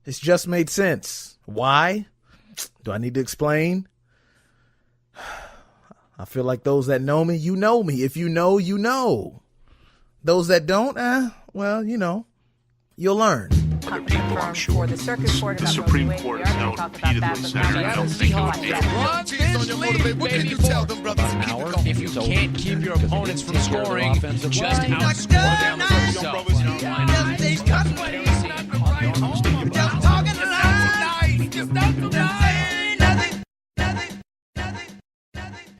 It's Just Made Sense. Why? Do I need to explain? I feel like those that know me, you know me. If you know, you know. Those that don't, well, you know, you'll learn. Other people, I'm sure. The Supreme Court has held repeatedly, Senator. I don't think it would be. If you can't keep your opponents from scoring, just outscore them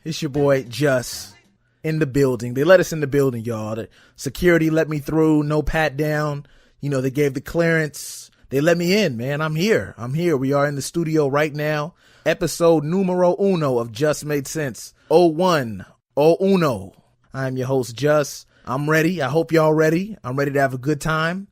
It's your boy, Just, in the building. They let us in the building, y'all. The security let me through, no pat down. You know, they gave the clearance. They let me in, man. I'm here. We are in the studio right now. Episode numero uno of Just Made Sense. 01. I'm your host, Just. I'm ready. I hope y'all ready. I'm ready to have a good time.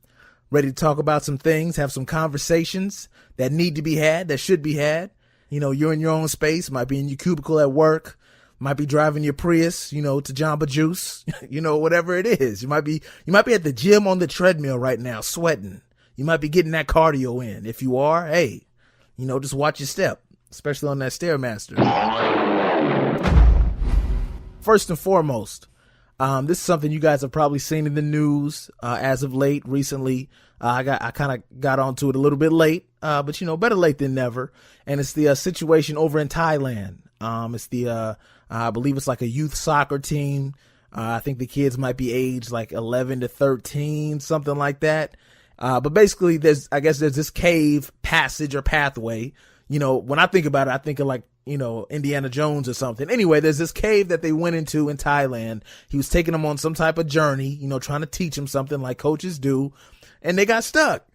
Ready to talk about some things, have some conversations that need to be had, that should be had. You know, you're in your own space, might be in your cubicle at work, might be driving your Prius, you know, to Jamba Juice, you know, whatever it is. You might be at the gym on the treadmill right now, sweating. You might be getting that cardio in. If you are, hey, you know, just watch your step, especially on that Stairmaster. First and foremost, this is something you guys have probably seen in the news as of late, recently. I kind of got onto it a little bit late, but you know, better late than never. And it's the situation over in Thailand. It's the I believe it's like a youth soccer team. I think the kids might be aged like 11 to 13, something like that. But basically there's this cave passage or pathway. You know, when I think about it, I think of like, you know, Indiana Jones or something. Anyway, there's this cave that they went into in Thailand. He was taking them on some type of journey, you know, trying to teach them something like coaches do. And they got stuck.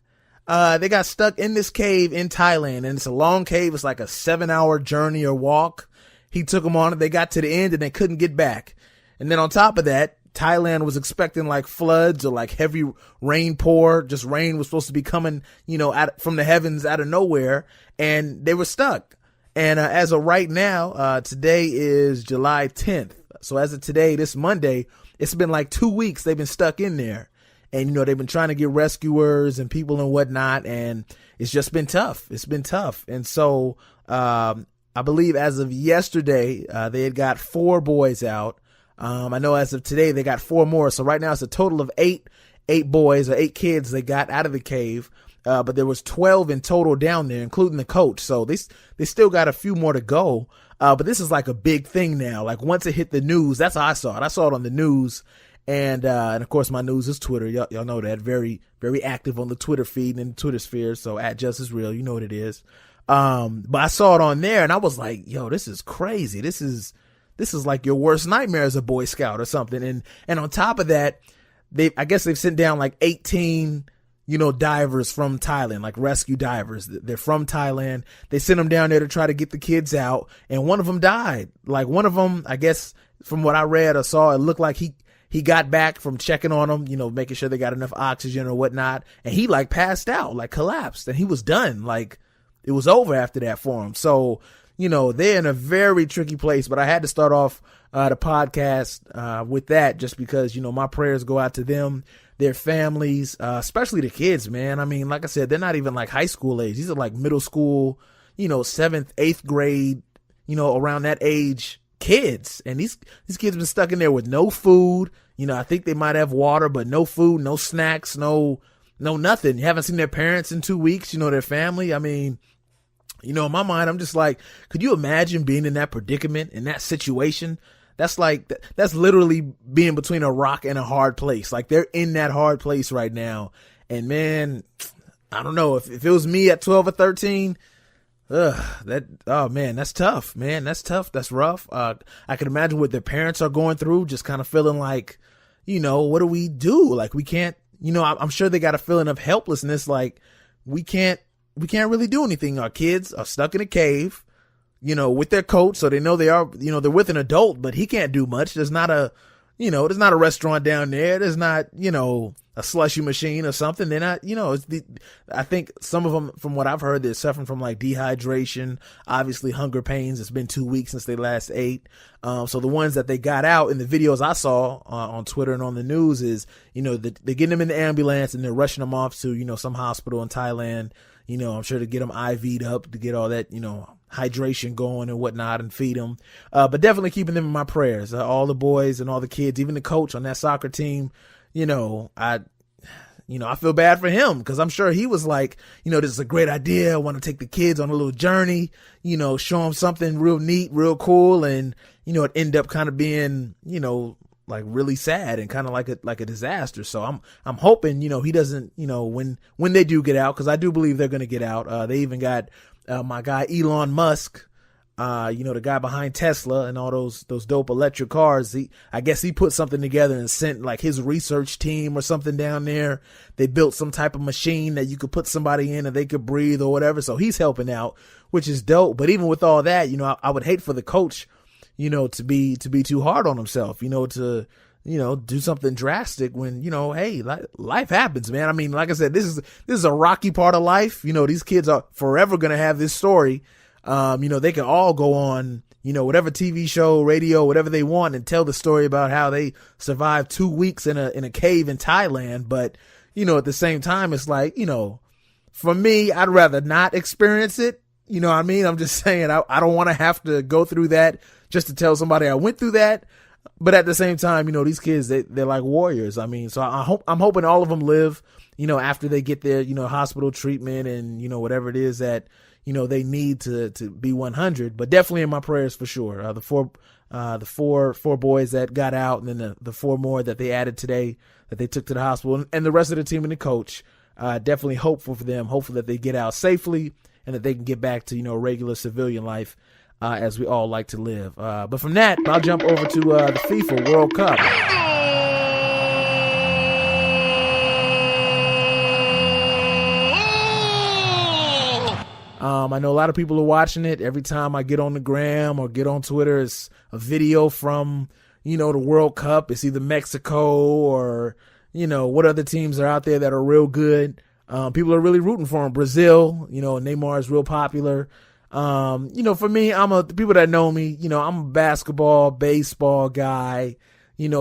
They got stuck in this cave in Thailand, and it's a long cave. It's like a 7-hour journey or walk. He took them on it. They got to the end and they couldn't get back. And then on top of that, Thailand was expecting like floods or like heavy rain pour. Just rain was supposed to be coming, you know, from the heavens out of nowhere, and they were stuck. And as of right now, today is July 10th. So as of today, this Monday, it's been like 2 weeks they've been stuck in there. And, you know, they've been trying to get rescuers and people and whatnot, and it's just been tough. It's been tough. And so I believe as of yesterday, they had got 4 boys out. I know as of today, they got 4 more. So right now it's a total of 8 boys or 8 kids they got out of the cave. But there was 12 in total down there, including the coach. So they still got a few more to go. But this is like a big thing now. Like once it hit the news, that's how I saw it. I saw it on the news. And of course my news is Twitter. Y'all know that. Very, very active on the Twitter feed and the Twitter sphere. So at Justice Real, you know what it is. But I saw it on there and I was like, yo, this is crazy. This is like your worst nightmare as a Boy Scout or something. And on top of that, I guess they've sent down like 18, you know, divers from Thailand, like rescue divers. They're from Thailand. They sent them down there to try to get the kids out. And one of them died. Like one of them, I guess from what I read or saw, it looked like he got back from checking on them, you know, making sure they got enough oxygen or whatnot. And he like passed out, like collapsed, and he was done. Like it was over after that for him. So, you know, they're in a very tricky place, but I had to start off the podcast with that just because, you know, my prayers go out to them, their families, especially the kids, man. I mean, like I said, they're not even like high school age. These are like middle school, you know, 7th, 8th grade, you know, around that age kids. And these kids been stuck in there with no food. You know, I think they might have water, but no food, no snacks, no nothing. You haven't seen their parents in 2 weeks, you know, their family. I mean, you know, in my mind, I'm just like, could you imagine being in that predicament, in that situation? That's like, that's literally being between a rock and a hard place. Like they're in that hard place right now. And man, I don't know if it was me at 12 or 13, oh man, that's tough, man. That's tough. That's rough. I can imagine what their parents are going through, just kind of feeling like, you know, what do we do? Like we can't, you know, I'm sure they got a feeling of helplessness. Like we can't really do anything. Our kids are stuck in a cave, you know, with their coach. So they know they are, you know, they're with an adult, but he can't do much. There's not a there's not a restaurant down there. There's not, a slushy machine or something. They're not, I think some of them, from what I've heard, they're suffering from like dehydration, obviously hunger pains. It's been 2 weeks since they last ate. So the ones that they got out in the videos I saw on Twitter and on the news is, they're getting them in the ambulance and they're rushing them off to, some hospital in Thailand. I'm sure to get them IV'd up, to get all that, hydration going and whatnot, and feed them. But definitely keeping them in my prayers. All the boys and all the kids, even the coach on that soccer team. I feel bad for him because I'm sure he was like, this is a great idea. I want to take the kids on a little journey, show them something real neat, real cool. And, it ended up kind of being, like really sad and kind of like a disaster. So I'm hoping, he doesn't, when they do get out, because I do believe they're going to get out. They even got my guy Elon Musk, the guy behind Tesla and all those dope electric cars. I guess he put something together and sent like his research team or something down there. They built some type of machine that you could put somebody in and they could breathe or whatever. So he's helping out, which is dope. But even with all that, I would hate for the coach, to be too hard on himself, to do something drastic when, hey, life happens, man. I mean, like I said, this is a rocky part of life. These kids are forever going to have this story. They can all go on, whatever TV show, radio, whatever they want and tell the story about how they survived 2 weeks in a cave in Thailand. But, at the same time, it's like, for me, I'd rather not experience it. You know what I mean? I'm just saying, I don't want to have to go through that just to tell somebody I went through that. But at the same time, these kids, they're like warriors. I mean, so I'm hoping all of them live, after they get their, hospital treatment and, whatever it is that, they need to be 100, but definitely in my prayers for sure. The four boys that got out, and then the 4 more that they added today that they took to the hospital, and the rest of the team and the coach, definitely hopeful for them, hopeful that they get out safely and that they can get back to, regular civilian life, as we all like to live. But from that, I'll jump over to, the FIFA World Cup. I know a lot of people are watching it. Every time I get on the gram or get on Twitter, it's a video from, the World Cup. It's either Mexico or, what other teams are out there that are real good. People are really rooting for them. Brazil, Neymar is real popular. For me, the people that know me, I'm a basketball, baseball guy.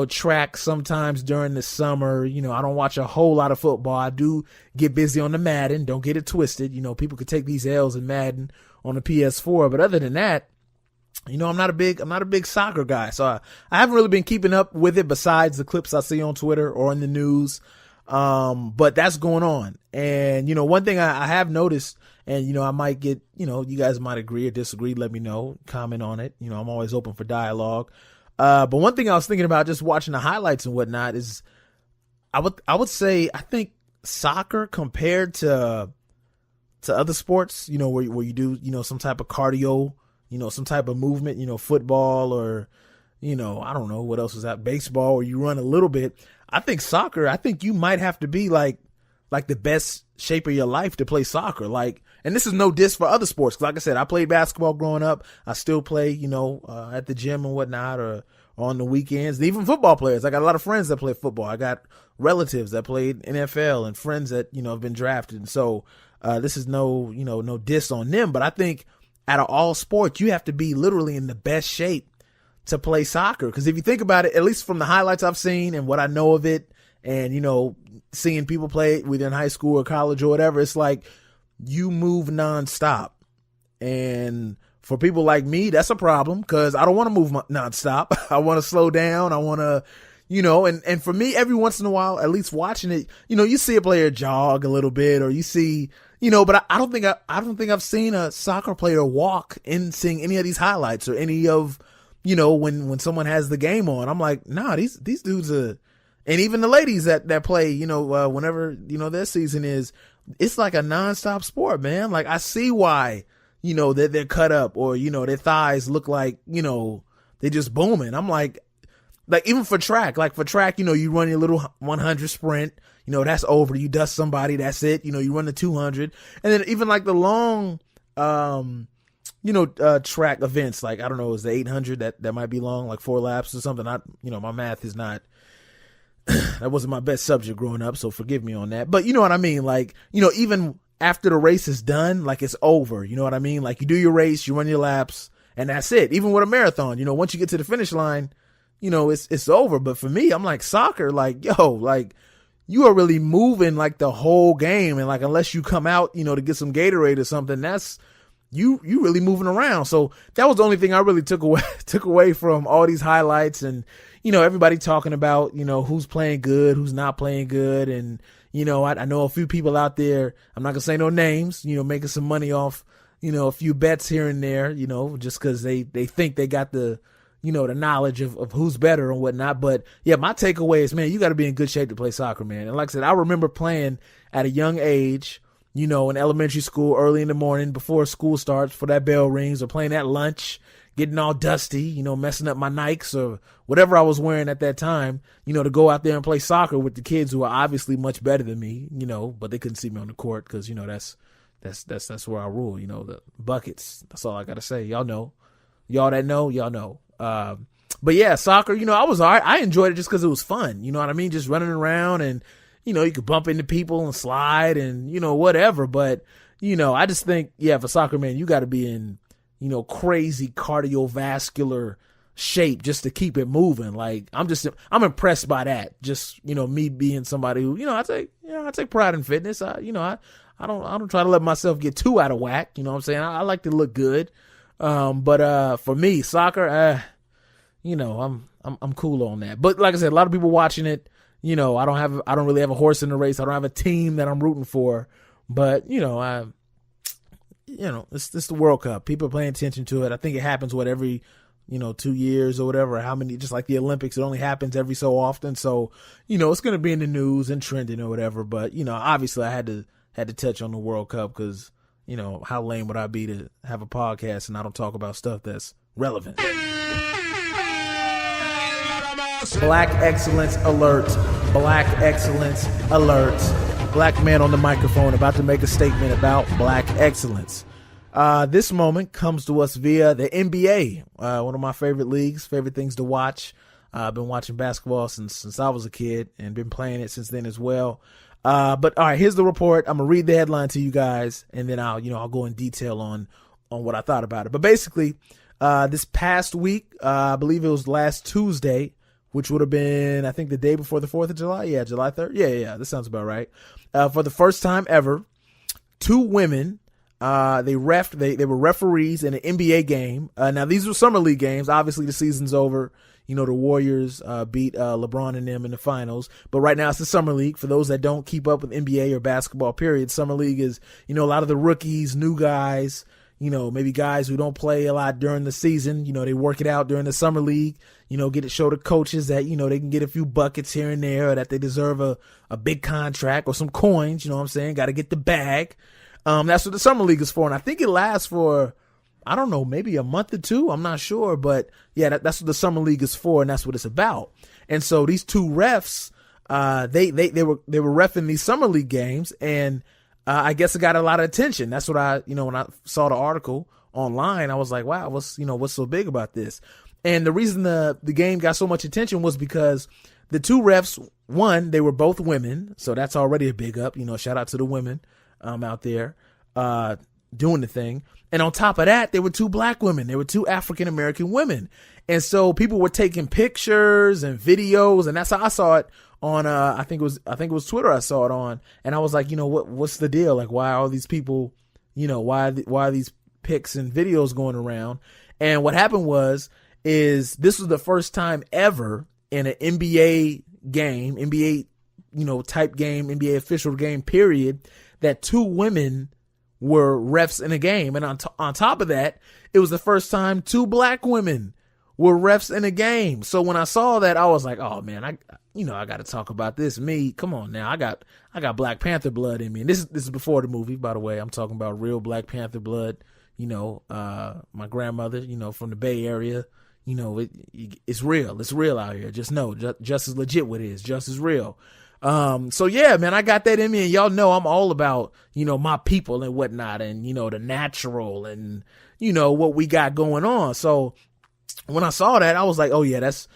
Track sometimes during the summer. I don't watch a whole lot of football. I do get busy on the Madden. Don't get it twisted. People could take these L's in Madden on the PS4. But other than that, I'm not a big soccer guy. So I haven't really been keeping up with it besides the clips I see on Twitter or in the news. But that's going on. And, one thing I have noticed, and, I might get, you guys might agree or disagree. Let me know, comment on it. I'm always open for dialogue. But one thing I was thinking about just watching the highlights and whatnot is I would say, I think soccer compared to other sports, where you do, some type of cardio, some type of movement, football or, I don't know what else is that, baseball, or you run a little bit. I think soccer, you might have to be like the best shape of your life to play soccer. And this is no diss for other sports. 'Cause like I said, I played basketball growing up. I still play, at the gym and whatnot, or on the weekends. Even football players. I got a lot of friends that play football. I got relatives that played NFL and friends that, have been drafted. And so, this is no diss on them. But I think out of all sports, you have to be literally in the best shape to play soccer. 'Cause if you think about it, at least from the highlights I've seen and what I know of it, and, seeing people play it within high school or college or whatever, it's like, you move nonstop. And for people like me, that's a problem because I don't want to move nonstop. I want to slow down. I want to, and for me, every once in a while, at least watching it, you see a player jog a little bit, or you see, but I don't think I've seen a soccer player walk in seeing any of these highlights or any of, when someone has the game on. I'm like, nah, these dudes are, and even the ladies that play, whenever, their season is, it's like a nonstop sport, man. Like, I see why, they're cut up, or, their thighs look like, they just booming. I'm like even for track, you run your little 100 sprint, that's over. You dust somebody, that's it. You run the 200. And then even like the long, track events, like, I don't know, is the 800 that might be long, like 4 laps or something. My math is not, that wasn't my best subject growing up, so forgive me on that. But you know what I mean? Like, even after the race is done, like, it's over. You know what I mean? Like, you do your race, you run your laps, and that's it. Even with a marathon, once you get to the finish line, it's over. But for me, I'm like, soccer, like, like, you are really moving like the whole game. And like, unless you come out, to get some Gatorade or something, that's, you really moving around. So that was the only thing I really took away from all these highlights. And, everybody talking about, who's playing good, who's not playing good. And, I know a few people out there, I'm not gonna say no names, making some money off, a few bets here and there, just cause they think they got the knowledge of who's better and whatnot. But yeah, my takeaway is, man, you got to be in good shape to play soccer, man. And like I said, I remember playing at a young age, in elementary school, early in the morning before school starts, for that bell rings, or playing at lunch, getting all dusty, messing up my Nikes or whatever I was wearing at that time, to go out there and play soccer with the kids who are obviously much better than me, but they couldn't see me on the court because, that's where I rule, the buckets. That's all I got to say. Y'all know. Y'all that know, y'all know. But yeah, soccer, I was all right. I enjoyed it just because it was fun. You know what I mean? Just running around and, you could bump into people and slide and, whatever. But, I just think, yeah, for soccer, man, you got to be in, crazy cardiovascular shape just to keep it moving. Like, I'm impressed by that. Just, me being somebody who, I take pride in fitness. I don't try to let myself get too out of whack. You know what I'm saying? I like to look good. But for me, soccer, I'm cool on that. But like I said, a lot of people watching it, I don't really have a horse in the race. I don't have a team that I'm rooting for, but it's the World Cup. People are paying attention to it. I think it happens every 2 years or whatever, how many, just like the Olympics, it only happens every so often. So, it's going to be in the news and trending or whatever. But, obviously I had to touch on the World Cup because, how lame would I be to have a podcast and I don't talk about stuff that's relevant? Black excellence alert. Black excellence alert. Black man on the microphone about to make a statement about black excellence. This moment comes to us via the NBA, one of my favorite leagues, favorite things to watch. I've been watching basketball since I was a kid and been playing it since then as well. But all right, here's the report. I'm gonna read the headline to you guys, and then I'll go in detail on what I thought about it. But basically, this past week, I believe it was last Tuesday, which would have been, I think, the day before the 4th of July. Yeah, July 3rd. Yeah, that sounds about right. For the first time ever, 2 women, they were referees in an NBA game. Now these were summer league games. Obviously the season's over. The Warriors beat LeBron and them in the finals. But right now it's the summer league. For those that don't keep up with NBA or basketball, period, summer league is, a lot of the rookies, new guys, maybe guys who don't play a lot during the season. They work it out during the summer league, get to show the coaches that, they can get a few buckets here and there, or that they deserve a big contract or some coins. You know what I'm saying? Got to get the bag. That's what the summer league is for. And I think it lasts for, I don't know, maybe a month or 2. I'm not sure, but yeah, that's what the summer league is for. And that's what it's about. And so these 2 refs, they were reffing these summer league games, and I guess it got a lot of attention. That's what when I saw the article online, I was like, wow, what's so big about this? And the reason the game got so much attention was because the 2 refs, one, they were both women. So that's already a big up, shout out to the women, out there, doing the thing. And on top of that, there were 2 black women. There were 2 African-American women. And so people were taking pictures and videos, and that's how I saw it on, I think it was Twitter I saw it on. And I was like, what's the deal? Like, why are all these people, why are these pics and videos going around? And what happened is this was the first time ever in an NBA game, NBA, type game, NBA official game period, that 2 women were refs in a game. And on top of that, it was the first time 2 black women were refs in a game. So when I saw that, I was like, oh man, I got to talk about this. Me, come on now. I got Black Panther blood in me. And this is before the movie, by the way. I'm talking about real Black Panther blood. My grandmother, from the Bay Area, it's real. It's real out here. Just know, just as legit what it is. Just as real. So yeah, man, I got that in me, and y'all know I'm all about, my people and whatnot, and, the natural and, what we got going on. So when I saw that, I was like, oh yeah, that's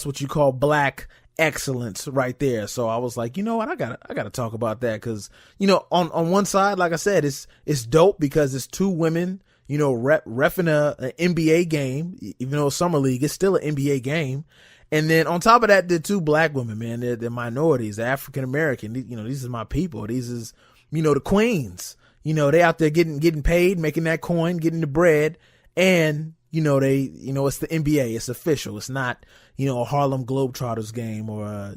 what you call black excellence right there. So I was like, you know what, I gotta talk about that. Cause, on one side, like I said, it's dope because it's two women, reffing an NBA game, even though it's summer league, it's still an NBA game. And then on top of that, the two black women, man, they're minorities, they're African American. These are my people. These is, the queens. They out there getting paid, making that coin, getting the bread, and it's the NBA. It's official. It's not, a Harlem Globetrotters game or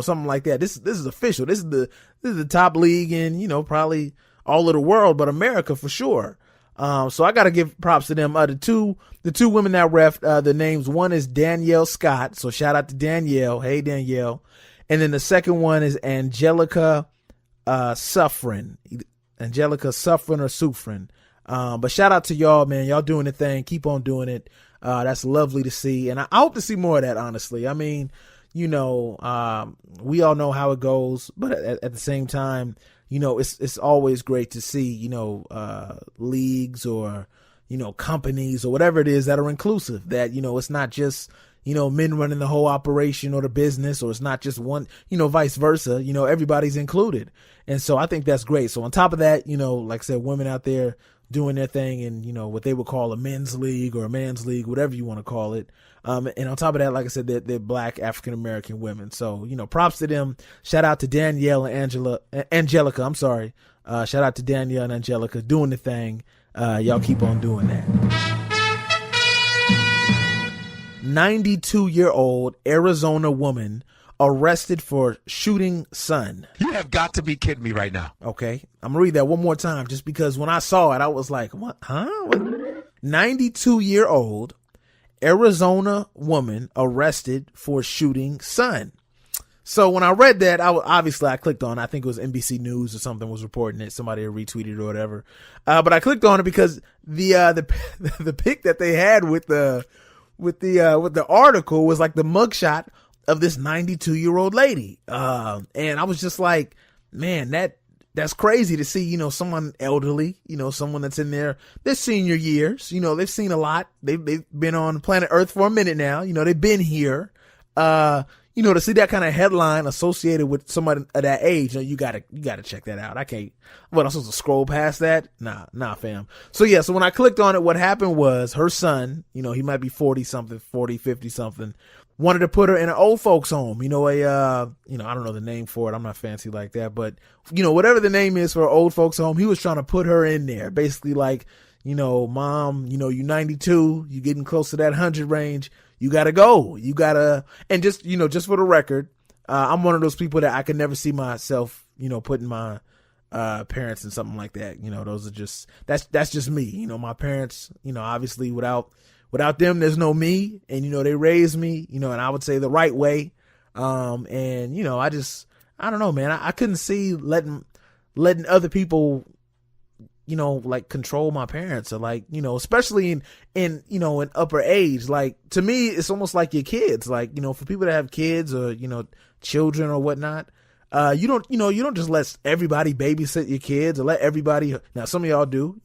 something like that. This is official. This is the top league in, probably all of the world, but America for sure. So I got to give props to them. The two women that ref, the names, one is Danielle Scott. So shout out to Danielle. Hey, Danielle. And then the second one is Angelica, Suffren or Sufrin. But shout out to y'all, man. Y'all doing the thing. Keep on doing it. That's lovely to see. And I hope to see more of that, honestly. I mean, we all know how it goes, but at the same time, it's always great to see, leagues or, companies or whatever it is that are inclusive, that, it's not just, men running the whole operation or the business, or it's not just one, vice versa, everybody's included. And so I think that's great. So on top of that, like I said, women out there doing their thing in, what they would call a men's league or a man's league, whatever you want to call it. And on top of that, like I said, they're black African-American women. So, props to them. Shout out to Danielle and Angelica. I'm sorry. Shout out to Danielle and Angelica doing the thing. Y'all keep on doing that. 92-year-old Arizona woman arrested for shooting son. You have got to be kidding me right now. Okay. I'm gonna read that one more time just because when I saw it, I was like, what? Huh? What? 92-year-old Arizona woman arrested for shooting son. So when I read that, I clicked on it. I think it was NBC News or something was reporting it. Somebody had retweeted or whatever. But I clicked on it because the pic that they had with the article was like the mugshot of this 92-year-old lady. And I was just like, man, that's crazy to see, someone elderly, someone that's in their senior years, they've seen a lot. They've been on planet Earth for a minute now. They've been here. To see that kind of headline associated with somebody of that age, you gotta check that out. I can't, I'm supposed to scroll past that? Nah, fam. So yeah, so when I clicked on it, what happened was her son, he might be 40 something, 40, 50 something, wanted to put her in an old folks home, I don't know the name for it. I'm not fancy like that, but whatever the name is for an old folks home, he was trying to put her in there. Basically like, mom, you 92, you getting close to that 100 range. You gotta go. You gotta, and just, just for the record, I'm one of those people that I could never see myself, putting my, parents in something like that. Those are just, that's just me. My parents, obviously without them, there's no me, and, they raised me, and I would say the right way. And, I don't know, man, I couldn't see letting other people, like control my parents, or like, especially in upper age. Like, to me, it's almost like your kids, like, for people that have kids or, children or whatnot, you don't just let everybody babysit your kids or let everybody. Now, some of y'all do,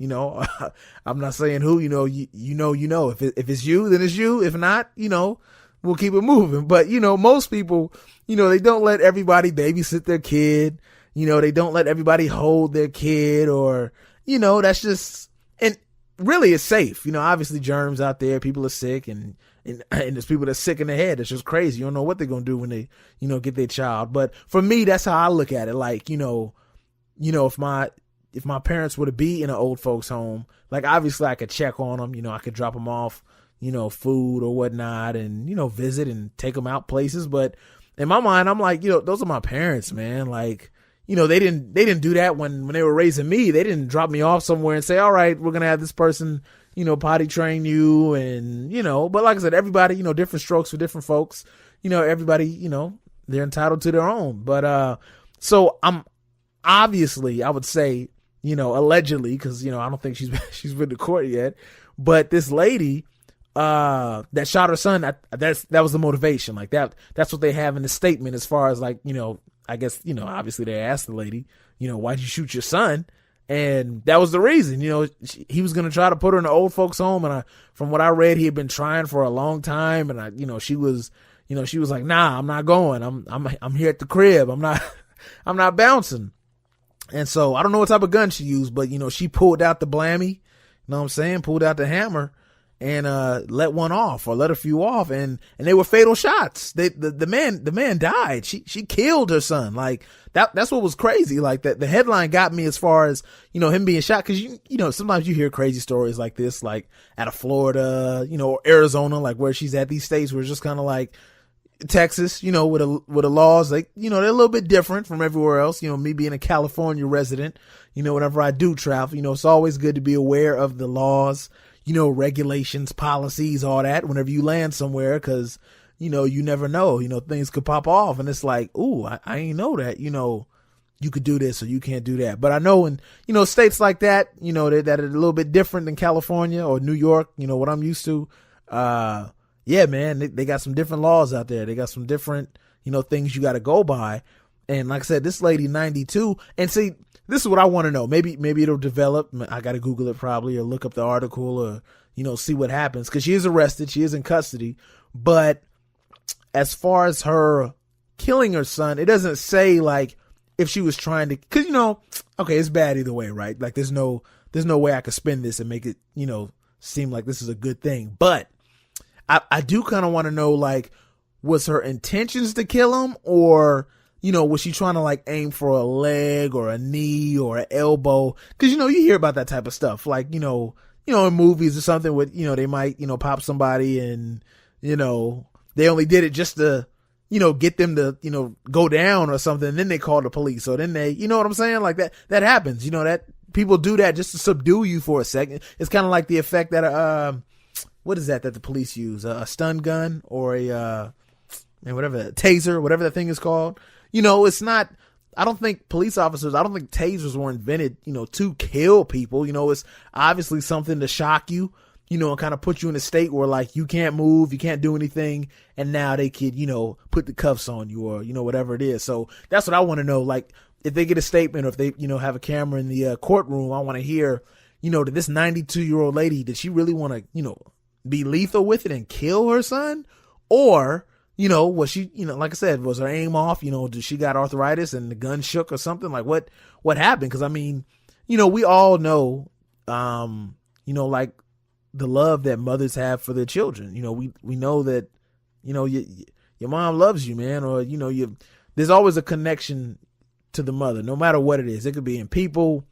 I'm not saying who, if it's you, then it's you. If not, we'll keep it moving. But, most people, they don't let everybody babysit their kid. They don't let everybody hold their kid, or, that's just, and really it's safe. Obviously germs out there, people are sick, and there's people that's sick in the head. It's just crazy. You don't know what they're going to do when they, get their child. But for me, that's how I look at it. Like, if my parents were to be in an old folks home, like, obviously I could check on them, I could drop them off, food or whatnot, and, visit and take them out places. But in my mind, I'm like, those are my parents, man. Like, they didn't do that when they were raising me. They didn't drop me off somewhere and say, all right, we're going to have this person, potty train you. And, but like I said, everybody, different strokes for different folks, everybody, they're entitled to their own. But, so I'm obviously, I would say, allegedly, cause, I don't think she's been to court yet, but this lady, that shot her son, that was the motivation. Like that's what they have in the statement as far as like, I guess, obviously they asked the lady, why'd you shoot your son? And that was the reason, he was going to try to put her in an old folks home. And from what I read, he had been trying for a long time. And she was like, nah, I'm not going. I'm here at the crib. I'm not bouncing. And so I don't know what type of gun she used, but she pulled out the blammy, you know what I'm saying? Pulled out the hammer and, let one off or let a few off. And they were fatal shots. The man died. She killed her son. Like that's what was crazy. Like the headline got me as far as, him being shot. Cause sometimes you hear crazy stories like this, like out of Florida, or Arizona, like where she's at, these states where it's just kind of like Texas, with the laws, like, they're a little bit different from everywhere else. Me being a California resident, whenever I do travel, it's always good to be aware of the laws, regulations, policies, all that whenever you land somewhere. Cause, you never know, things could pop off and it's like, ooh, I ain't know that, you could do this or you can't do that. But I know in, states like that, that are a little bit different than California or New York, what I'm used to. Yeah, man, they got some different laws out there. They got some different, things you got to go by. And like I said, this lady 92, and see, this is what I want to know. Maybe it'll develop. I got to Google it probably or look up the article or, see what happens. Cause she is arrested. She is in custody. But as far as her killing her son, it doesn't say like if she was trying to, cause okay, it's bad either way, right? Like there's no way I could spin this and make it, seem like this is a good thing. But I do kind of want to know, like, was her intentions to kill him or, was she trying to like aim for a leg or a knee or an elbow? Cause, you hear about that type of stuff. Like, in movies or something with, they might, pop somebody and, they only did it just to, get them to, go down or something. And then they call the police. So then they, you know what I'm saying? Like that happens, that people do that just to subdue you for a second. It's kind of like the effect that, what is that the police use? A stun gun or a taser, whatever that thing is called. It's not, I don't think tasers were invented, to kill people. It's obviously something to shock you, and kind of put you in a state where like you can't move, you can't do anything. And now they could, put the cuffs on you or, whatever it is. So that's what I want to know. Like if they get a statement or if they, have a camera in the courtroom, I want to hear, did this 92-year-old lady, did she really want to, be lethal with it and kill her son? Or, was she, like I said, was her aim off? Did she got arthritis and the gun shook or something? Like what happened? Cause I mean, we all know, like the love that mothers have for their children. We know that, your mom loves you, man, or, there's always a connection to the mother, no matter what it is. It could be in people,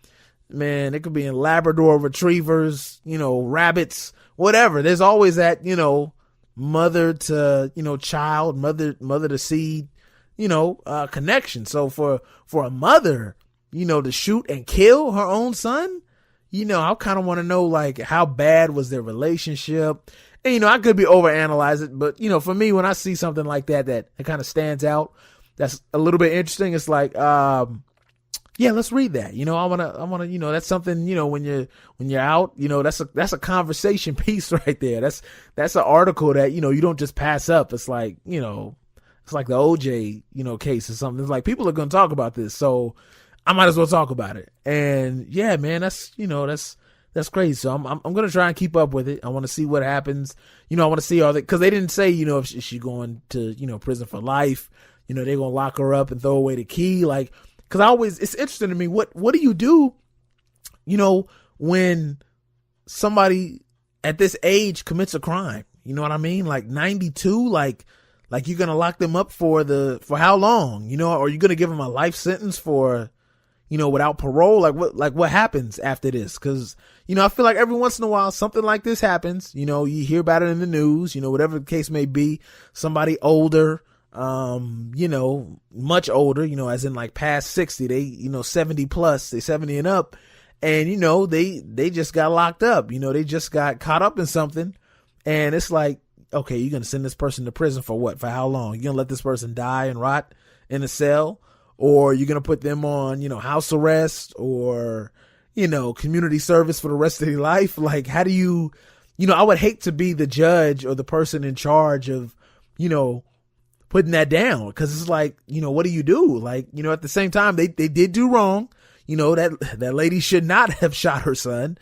man. It could be in Labrador retrievers, rabbits, whatever. There's always that, mother to, child, mother to seed, connection. So for a mother, to shoot and kill her own son, I kind of want to know, like, how bad was their relationship? And, I could be overanalyzing, but, for me, when I see something like that it kind of stands out, that's a little bit interesting. It's like, yeah, let's read that. I want to, that's something, when you're out, that's a conversation piece right there. That's an article that, you don't just pass up. It's like, it's like the OJ, case or something. It's like people are going to talk about this. So I might as well talk about it. And yeah, man, that's crazy. So I'm going to try and keep up with it. I want to see what happens. I want to see all that, cause they didn't say, if she's going to, prison for life, they're going to lock her up and throw away the key. Like, cause it's interesting to me. What do you do, when somebody at this age commits a crime? You know what I mean? Like 92, like you're going to lock them up for how long, or you're going to give them a life sentence for, without parole? Like what happens after this? Cause, I feel like every once in a while, something like this happens, you hear about it in the news, whatever the case may be, somebody older, much older, as in like past 60, they, 70 plus, they 70 and up. And, they just got locked up, they just got caught up in something. And it's like, okay, you're going to send this person to prison for what? For how long? You're going to let this person die and rot in a cell? Or you're going to put them on, house arrest or, community service for the rest of their life? Like, how do you I would hate to be the judge or the person in charge of, putting that down. Cause it's like, what do you do? Like, at the same time, they did do wrong. That lady should not have shot her son.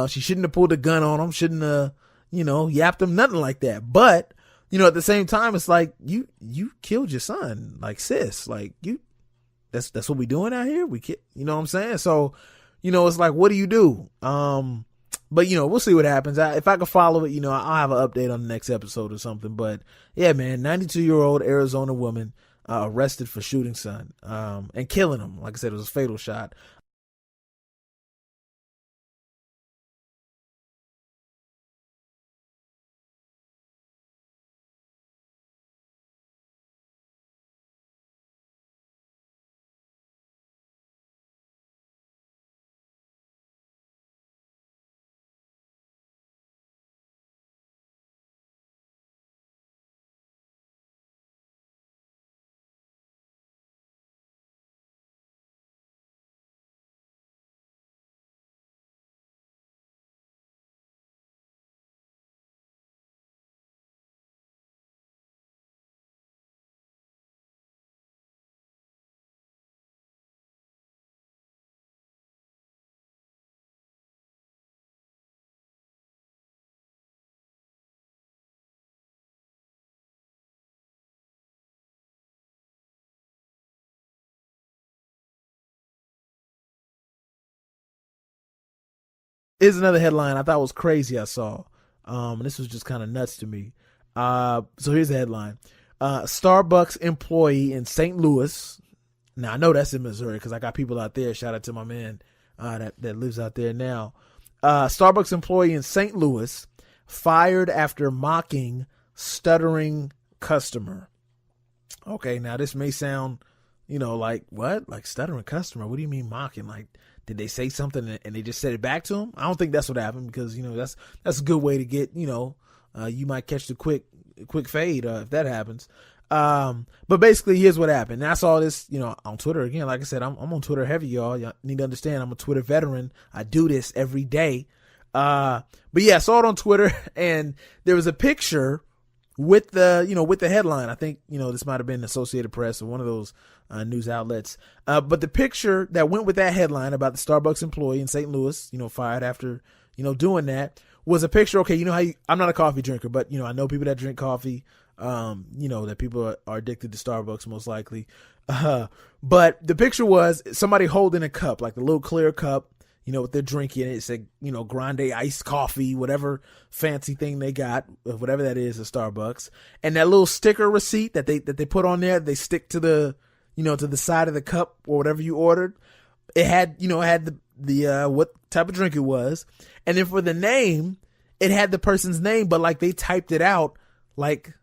She shouldn't have pulled a gun on him. Shouldn't have, yapped him, nothing like that. But, at the same time, it's like, you killed your son. Like, sis, like that's what we doing out here. You know what I'm saying? So, it's like, what do you do? But we'll see what happens. If I can follow it, I'll have an update on the next episode or something. But yeah, man, 92-year-old Arizona woman, arrested for shooting son, and killing him. Like I said, it was a fatal shot. Here's another headline I thought was crazy I saw. This was just kind of nuts to me. So here's the headline. Starbucks employee in St. Louis. Now I know that's in Missouri because I got people out there. Shout out to my man that lives out there now. Starbucks employee in St. Louis fired after mocking stuttering customer. Okay, now this may sound, like what? Like stuttering customer? What do you mean mocking? Like, did they say something and they just said it back to him? I don't think that's what happened because, that's a good way to get, you might catch the quick fade if that happens. But basically here's what happened. And I saw this, on Twitter again. Like I said, I'm on Twitter heavy, y'all. Y'all need to understand I'm a Twitter veteran. I do this every day. But yeah, I saw it on Twitter and there was a picture with the headline. I think, this might've been Associated Press or one of those news outlets. But the picture that went with that headline about the Starbucks employee in St. Louis, fired after, doing that was a picture. Okay. I'm not a coffee drinker, but I know people that drink coffee, that people are addicted to Starbucks most likely. But the picture was somebody holding a cup, like a little clear cup, what they're drinking. It said, grande iced coffee, whatever fancy thing they got, whatever that is at Starbucks. And that little sticker receipt that they put on there, they stick to the, to the side of the cup or whatever you ordered. It had, the what type of drink it was. And then for the name, it had the person's name, but like they typed it out like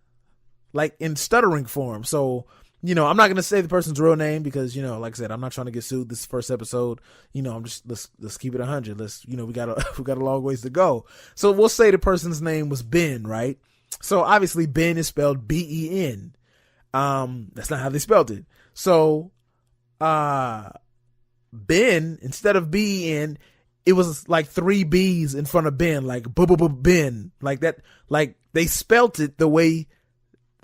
in stuttering form. So, I'm not going to say the person's real name because, like I said, I'm not trying to get sued. This first episode, I'm just, let's keep it 100. Let's, we got a long ways to go. So we'll say the person's name was Ben, right? So obviously Ben is spelled Ben. That's not how they spelled it. So, Ben, instead of Ben, it was like 3 B's in front of Ben, like Ben, like that, like they spelt it the way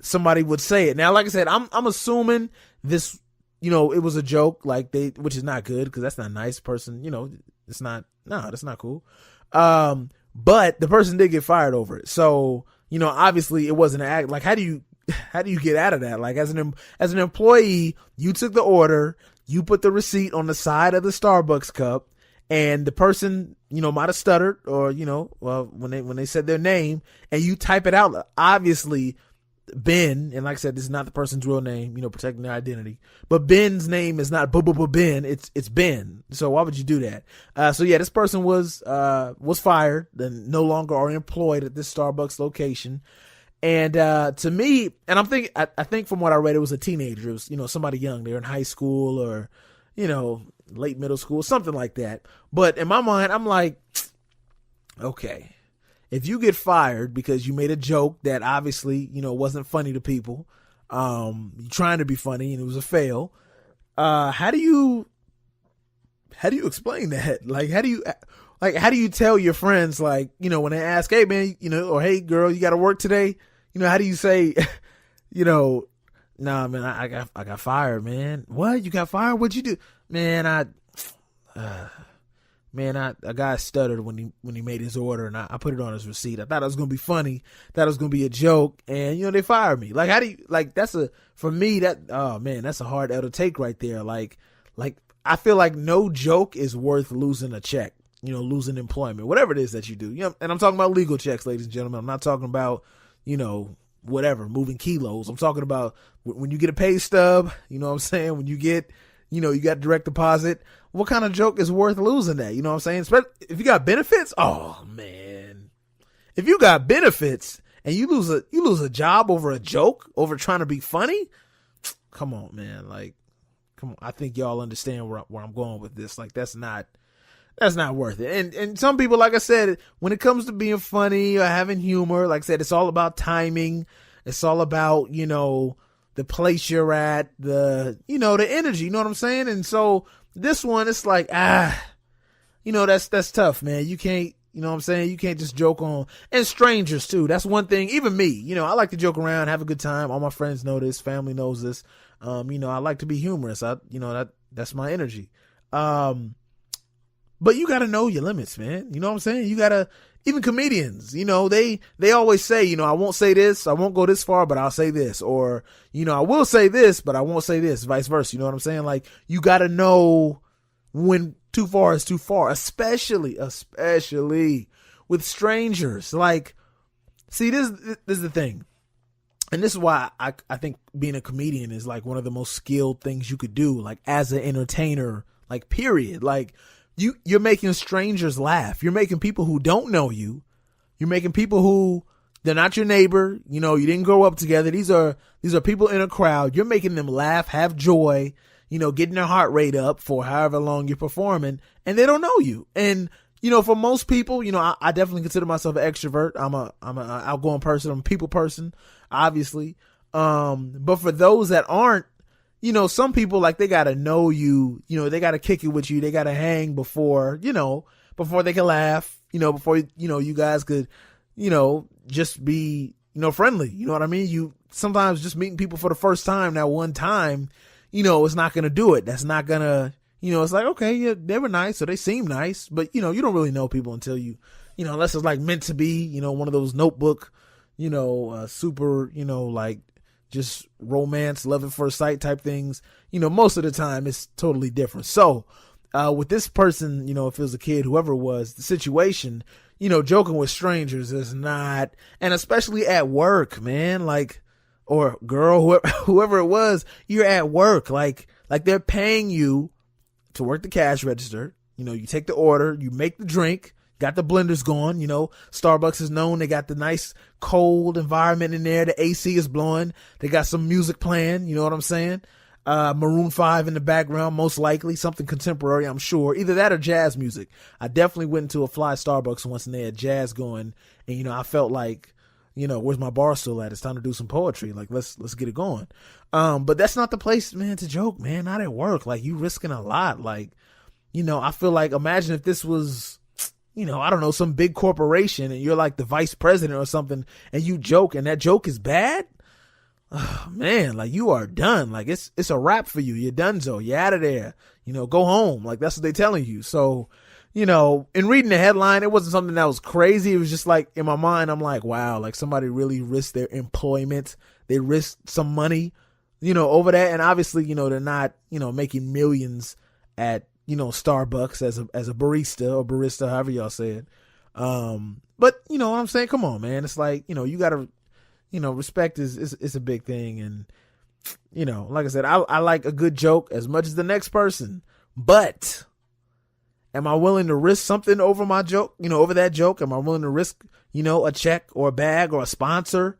somebody would say it. Now, like I said, I'm assuming this, it was a joke, like which is not good because that's not a nice person. That's not cool. But the person did get fired over it. So, obviously it wasn't an act. Like, how do you get out of that? Like as an employee, you took the order, you put the receipt on the side of the Starbucks cup, and the person, might have stuttered or, when they said their name and you type it out, obviously Ben, and like I said, this is not the person's real name, protecting their identity, but Ben's name is not Ben, it's Ben. So why would you do that? So yeah, this person was fired and no longer are employed at this Starbucks location. And, to me, and I think from what I read, it was a teenager. It was, somebody young. They're in high school or, late middle school, something like that. But in my mind, I'm like, okay, if you get fired because you made a joke that obviously, wasn't funny to people, you're trying to be funny and it was a fail. How do you explain that? Like, like, how do you tell your friends, like, when they ask, hey man, or hey girl, you got to work today? How do you say, nah, man, I got fired, man. What? You got fired? What'd you do? Man, a guy stuttered when he made his order, and I put it on his receipt. I thought it was going to be funny. Thought it was going to be a joke, and, they fired me. Like, how do you, like, for me, oh man, that's a hard L to take right there. Like, I feel like no joke is worth losing a check, losing employment, whatever it is that you do. And I'm talking about legal checks, ladies and gentlemen. I'm not talking about, whatever, moving kilos. I'm talking about when you get a pay stub, you know what I'm saying? When you get, you got direct deposit, what kind of joke is worth losing that? You know what I'm saying? If you got benefits, oh man. If you got benefits and you lose a job over a joke, over trying to be funny, come on, man. Like, come on. I think y'all understand where I'm going with this. Like, that's not worth it. And some people, like I said, when it comes to being funny or having humor, like I said, it's all about timing. It's all about, the place you're at, the energy, you know what I'm saying? And so this one, it's like, that's tough, man. You can't, you know what I'm saying? You can't just joke on, and strangers too. That's one thing. Even me, I like to joke around, have a good time. All my friends know this, family knows this. I like to be humorous. That's my energy. But you got to know your limits, man. You know what I'm saying? You got to, even comedians, they always say, I won't say this, I won't go this far, but I'll say this. Or, I will say this, but I won't say this, vice versa. You know what I'm saying? Like, you got to know when too far is too far, especially with strangers. Like, see, this is the thing. And this is why I think being a comedian is like one of the most skilled things you could do, like as an entertainer, like period. Like, you're making strangers laugh. You're making people who don't know you. You're making people who, they're not your neighbor. You didn't grow up together. These are people in a crowd. You're making them laugh, have joy, getting their heart rate up for however long you're performing, and they don't know you. And, for most people, I definitely consider myself an extrovert. I'm an outgoing person. I'm a people person, obviously. But for those that aren't, some people, like, they got to know you, they got to kick it with you. They got to hang before they can laugh, before, you guys could, just be, friendly. You know what I mean? You sometimes just meeting people for the first time, that one time, it's not going to do it. That's not going to, it's like, okay, yeah, they were nice, so they seem nice, but, you don't really know people until you, unless it's like meant to be, one of those Notebook, super, like, just romance, love at first sight type things. Most of the time it's totally different. So, with this person, if it was a kid, whoever it was, the situation, joking with strangers is not, and especially at work, man, like, or girl, whoever it was, you're at work, like they're paying you to work the cash register. You take the order, you make the drink, got the blenders going. Starbucks is known. They got the nice cold environment in there. The AC is blowing. They got some music playing. You know what I'm saying? Maroon 5 in the background, most likely something contemporary, I'm sure. Either that or jazz music. I definitely went into a fly Starbucks once and they had jazz going. And, I felt like, where's my bar stool at? It's time to do some poetry. Like, let's get it going. But that's not the place, man, to joke, man. Not at work. Like, you risking a lot. Like, I feel like, imagine if this was, I don't know, some big corporation and you're like the vice president or something and you joke and that joke is bad. Oh man, like, you are done. Like, it's a wrap for you. You're donezo. You're out of there. Go home. Like, that's what they're telling you. So, in reading the headline, it wasn't something that was crazy. It was just like, in my mind, I'm like, wow, like somebody really risked their employment. They risked some money, over that. And obviously, they're not, making millions at, Starbucks as a barista or barista, however y'all say it. But what I'm saying, come on, man. It's like, you gotta, respect is a big thing. And, like I said, I like a good joke as much as the next person, but am I willing to risk something over my joke, over that joke? Am I willing to risk, a check or a bag or a sponsor,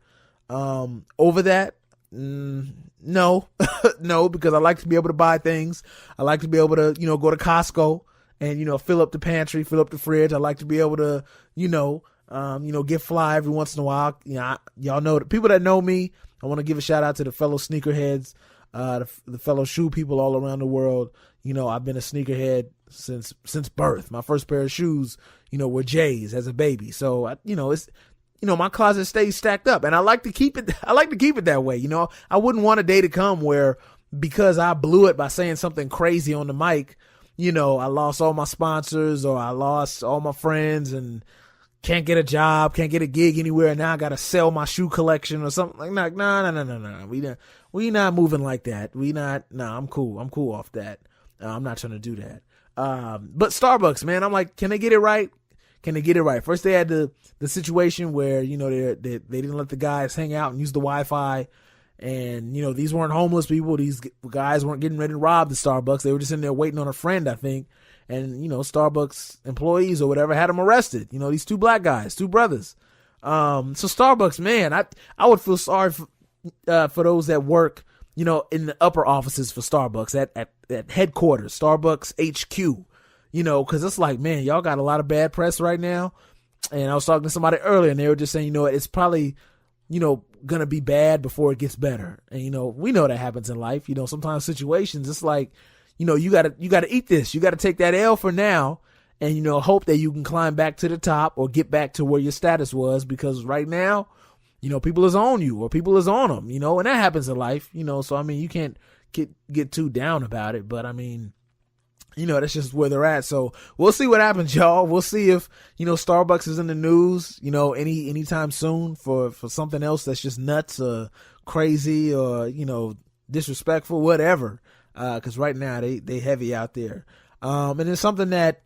over that? No, no, because I like to be able to buy things. I like to be able to, go to Costco and, fill up the pantry, fill up the fridge. I like to be able to, get fly every once in a while. Y'all know the people that know me. I want to give a shout out to the fellow sneakerheads, the fellow shoe people all around the world. I've been a sneakerhead, since birth. My first pair of shoes, were J's as a baby. So, my closet stays stacked up, and I like to keep it. I like to keep it that way. I wouldn't want a day to come where, because I blew it by saying something crazy on the mic, I lost all my sponsors, or I lost all my friends and can't get a job, can't get a gig anywhere, and now I got to sell my shoe collection or something. Like, no. We not moving like that. I'm cool. I'm cool off that. I'm not trying to do that. But Starbucks, man, I'm like, can they get it right? Can they get it right? First, they had the situation where, they didn't let the guys hang out and use the Wi-Fi. And, these weren't homeless people. These guys weren't getting ready to rob the Starbucks. They were just in there waiting on a friend, I think. And, Starbucks employees or whatever had them arrested. These two black guys, two brothers. So Starbucks, man, I would feel sorry for those that work, in the upper offices for Starbucks at headquarters, Starbucks HQ, cause it's like, man, y'all got a lot of bad press right now. And I was talking to somebody earlier and they were just saying, it's probably, gonna be bad before it gets better. And, we know that happens in life. Sometimes situations, it's like, you gotta eat this. You gotta take that L for now and, hope that you can climb back to the top or get back to where your status was, because right now, people is on you or people is on them, and that happens in life, so, I mean, you can't get too down about it, but I mean, that's just where they're at. So we'll see what happens, y'all. We'll see if, Starbucks is in the news, anytime soon for something else that's just nuts or crazy or, disrespectful, whatever. Cause right now they heavy out there. And it's something that,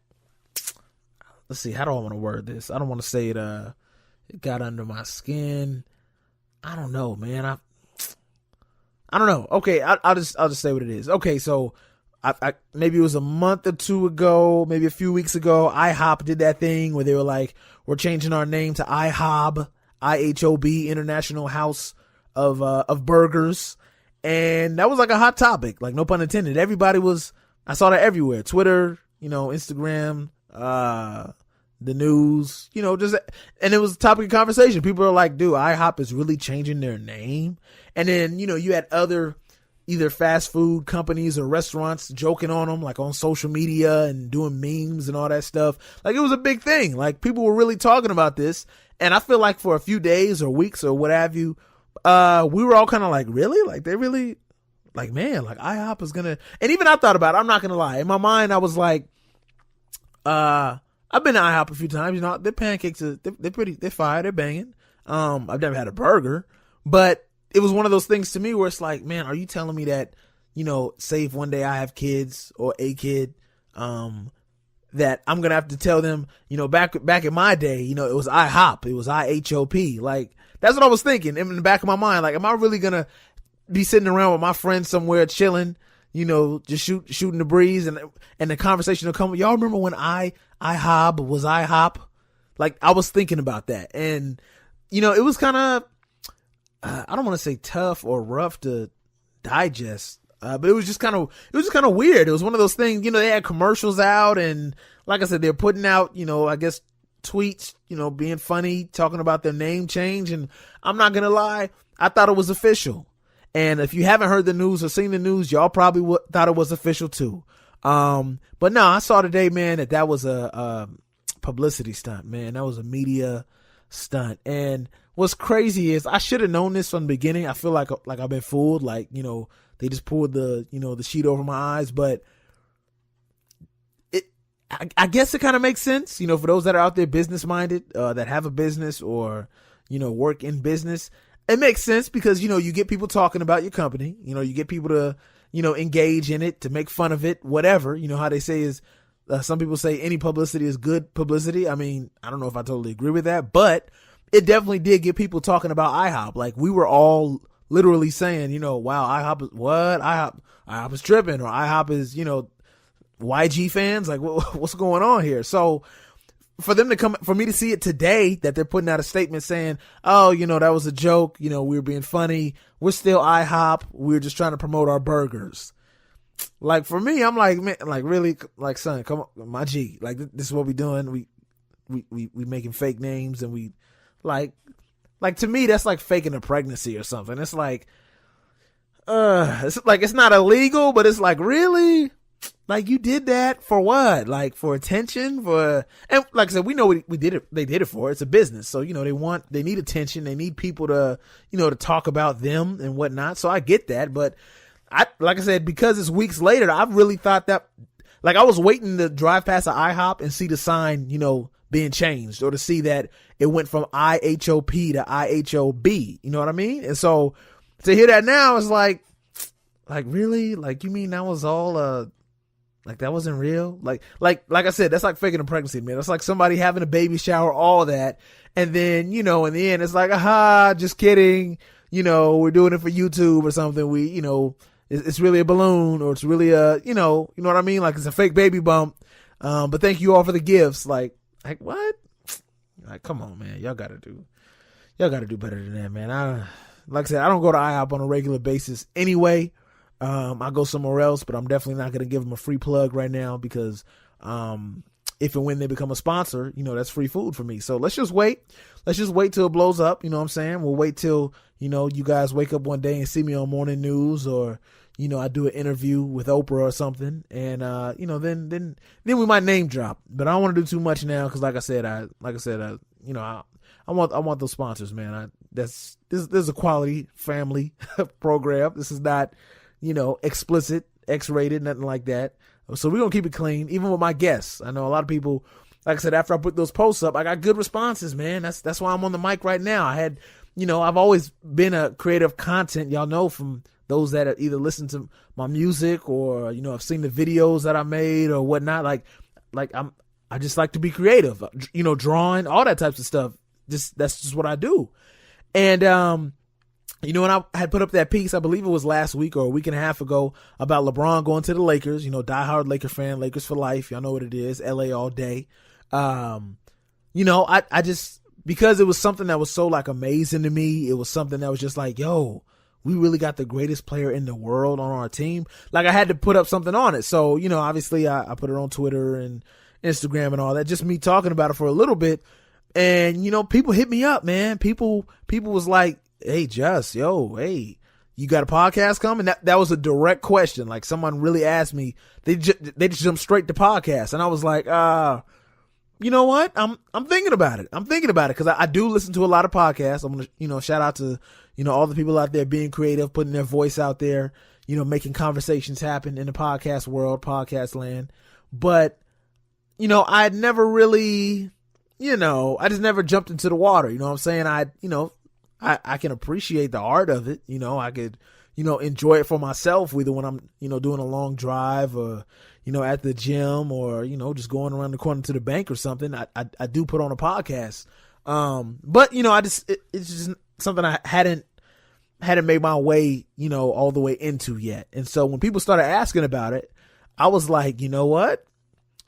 let's see, how do I want to word this? I don't want to say it got under my skin. I don't know, man. I don't know. Okay. I'll just say what it is. Okay. So I maybe it was a month or two ago, maybe a few weeks ago, IHOP did that thing where they were like, we're changing our name to IHOB, IHOB, International House of Burgers. And that was like a hot topic, like no pun intended. I saw that everywhere. Twitter, Instagram, the news, and it was a topic of conversation. People are like, dude, IHOP is really changing their name. And then, you had other either fast food companies or restaurants joking on them, like on social media and doing memes and all that stuff. Like, it was a big thing. Like, people were really talking about this. And I feel like for a few days or weeks or what have you, we were all kind of like, really? Like, they really, like, man, like IHOP is gonna, and even I thought about it. I'm not gonna lie. In my mind, I was like, I've been to IHOP a few times, their pancakes they're fire, they're banging. I've never had a burger, but it was one of those things to me where it's like, man, are you telling me that, say if one day I have kids or a kid, that I'm going to have to tell them, back in my day, it was IHOP, it was IHOP. Like, that's what I was thinking in the back of my mind. Like, am I really going to be sitting around with my friends somewhere chilling, just shooting the breeze and the conversation will come. Y'all remember when IHOB was IHOP? Like, I was thinking about that. And, it was kind of, I don't want to say tough or rough to digest, but it was just kind of weird. It was one of those things, they had commercials out and like I said, they're putting out, I guess tweets, being funny, talking about their name change. And I'm not going to lie, I thought it was official. And if you haven't heard the news or seen the news, y'all probably thought it was official too. But no, I saw today, man, that was a publicity stunt, man. That was a media stunt. And what's crazy is I should have known this from the beginning. I feel like I've been fooled. Like, they just pulled the sheet over my eyes, but I guess it kind of makes sense, for those that are out there business minded, that have a business or, work in business. It makes sense because, you get people talking about your company, you get people to, engage in it, to make fun of it, whatever. How they say is, some people say any publicity is good publicity. I mean, I don't know if I totally agree with that, but it definitely did get people talking about IHOP. Like, we were all literally saying, wow, IHOP is what? IHOP is tripping, or IHOP is, YG fans. Like, what's going on here? So for me to see it today, that they're putting out a statement saying, oh, that was a joke. We were being funny. We're still IHOP. We're just trying to promote our burgers. Like, for me, I'm like, man, like, really, like, son, come on, my G. Like, this is what we doing. We making fake names, and we like to me, that's like faking a pregnancy or something. It's like, it's not illegal, but it's like, really? Like, you did that for what? Like, for attention? And like I said, we know we did it. They did it for. It's a business. So, they need attention. They need people to, to talk about them and whatnot. So I get that. But like I said, because it's weeks later, I really thought that, like, I was waiting to drive past an IHOP and see the sign, being changed, or to see that it went from IHOP to IHOB. You know what I mean? And so to hear that now is like really? Like, you mean that was all, like, that wasn't real? Like I said, that's like faking a pregnancy, man. It's like somebody having a baby shower, all that. And then, in the end, it's like, aha, just kidding. We're doing it for YouTube or something. We, it's really a balloon, or it's really you know what I mean? Like, it's a fake baby bump. But thank you all for the gifts. Like what? Like, come on, man. Y'all gotta do better than that, man. Like I said, I don't go to IHOP on a regular basis anyway. I go somewhere else, but I'm definitely not going to give them a free plug right now, because if and when they become a sponsor, that's free food for me. So let's just wait. Let's just wait till it blows up. You know what I'm saying? We'll wait till, you guys wake up one day and see me on morning news, or, I do an interview with Oprah or something. And, then we might name drop, but I don't want to do too much now. Cause like I said, I want those sponsors, man. This is a quality family program. This is not, explicit, X-rated, nothing like that. So we're going to keep it clean, even with my guests. I know a lot of people, like I said, after I put those posts up, I got good responses, man. That's why I'm on the mic right now. I had, I've always been a creative content, y'all know, from those that either listen to my music or, have seen the videos that I made or whatnot. I just like to be creative, drawing, all that types of stuff. That's just what I do. And, when I had put up that piece, I believe it was last week or a week and a half ago, about LeBron going to the Lakers, diehard Laker fan, Lakers for life. Y'all know what it is. LA all day. I just, because it was something that was so like amazing to me. It was something that was just like, yo, we really got the greatest player in the world on our team. Like, I had to put up something on it. So, obviously I put it on Twitter and Instagram and all that, just me talking about it for a little bit. And, people hit me up, man. People was like, hey, hey, you got a podcast coming? That was a direct question. Like, someone really asked me, they just jumped straight to podcast. And I was like, you know what? I'm thinking about it. Cause I do listen to a lot of podcasts. I'm going to, shout out to, all the people out there being creative, putting their voice out there, making conversations happen in the podcast world, podcast land. But, I'd never really, I just never jumped into the water. You know what I'm saying? I can appreciate the art of it. I could, enjoy it for myself, either when I'm, doing a long drive or, at the gym or, just going around the corner to the bank or something. I do put on a podcast. But, it's just something I hadn't made my way, all the way into yet. And so when people started asking about it, I was like, you know what?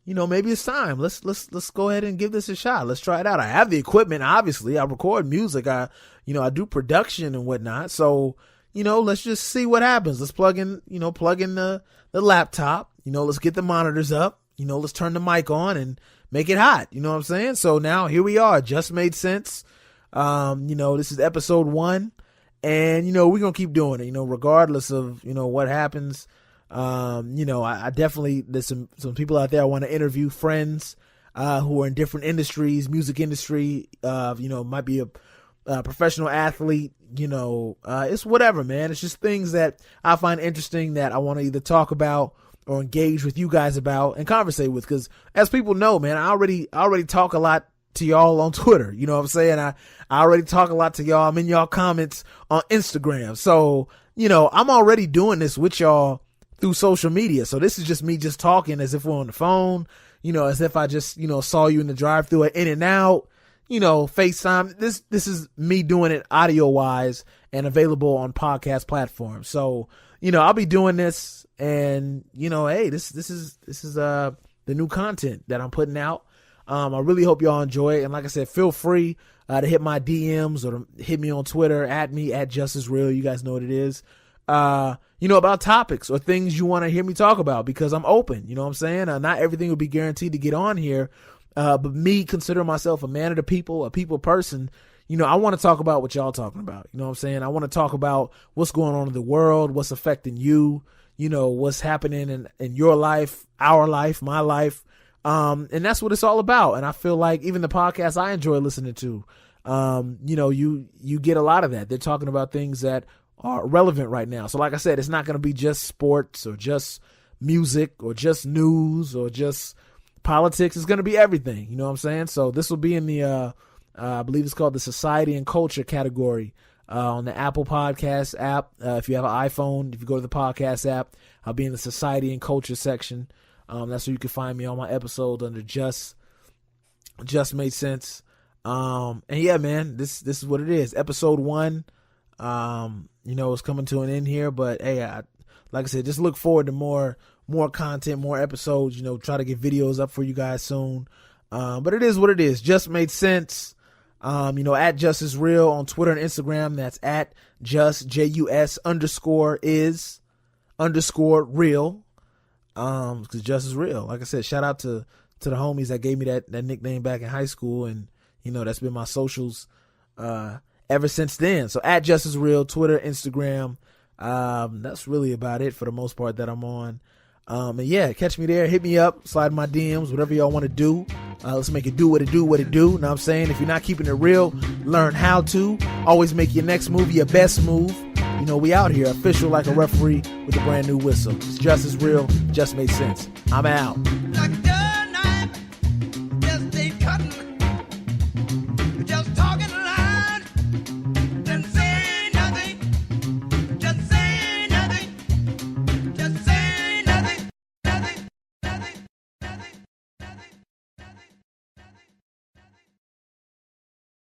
Maybe it's time. Let's go ahead and give this a shot. Let's try it out. I have the equipment. Obviously, I record music. I do production and whatnot. So, let's just see what happens. Let's plug in the laptop, let's get the monitors up, let's turn the mic on and make it hot. You know what I'm saying? So now here we are. Just made sense. This is episode 1, and, we're going to keep doing it, regardless of, what happens. I definitely, there's some people out there I want to interview, friends, who are in different industries, music industry, might be a professional athlete, it's whatever, man. It's just things that I find interesting that I want to either talk about or engage with you guys about and conversate with. Cause as people know, man, I already talk a lot to y'all on Twitter. You know what I'm saying? I already talk a lot to y'all. I'm in y'all comments on Instagram. So, I'm already doing this with y'all through social media. So this is just me just talking as if we're on the phone, as if I just, saw you in the drive-thru at In-N-Out, FaceTime. This is me doing it audio wise and available on podcast platforms. So, I'll be doing this, and, hey, this is the new content that I'm putting out. I really hope y'all enjoy it. And like I said, feel free to hit my DMs or to hit me on Twitter, at Justice Real. You guys know what it is. About topics or things you want to hear me talk about, because I'm open. You know what I'm saying? Not everything will be guaranteed to get on here. But me considering myself a man of the people, a people person, I want to talk about what y'all talking about. You know what I'm saying? I want to talk about what's going on in the world, what's affecting you, what's happening in your life, our life, my life. And that's what it's all about. And I feel like even the podcast I enjoy listening to, you get a lot of that. They're talking about things that are relevant right now. So like I said, it's not going to be just sports or just music or just news or just politics. It's going to be everything. You know what I'm saying? So this will be in the, I believe it's called the Society and Culture category on the Apple Podcast app. If you have an iPhone, if you go to the podcast app, I'll be in the Society and Culture section. That's where you can find me on my episode under Just Made Sense. And yeah, man, this is what it is. Episode 1, it's coming to an end here, but hey, like I said, just look forward to more content, more episodes, try to get videos up for you guys soon. But it is what it is. Just Made Sense. At Just Is Real on Twitter and Instagram. That's at Just JUS_is_real. Cause Just Is Real. Like I said, shout out to the homies that gave me that nickname back in high school. And, that's been my socials, ever since then. So at Just Is Real, Twitter, Instagram. That's really about it for the most part that I'm on. And yeah, catch me there, hit me up, slide in my DMs, whatever y'all want to do. Let's make it do what it do. Know what I'm saying? If you're not keeping it real, learn how to. Always make your next move your best move. We out here, official like a referee with a brand new whistle. It's Just Is Real, Just Made Sense. I'm out.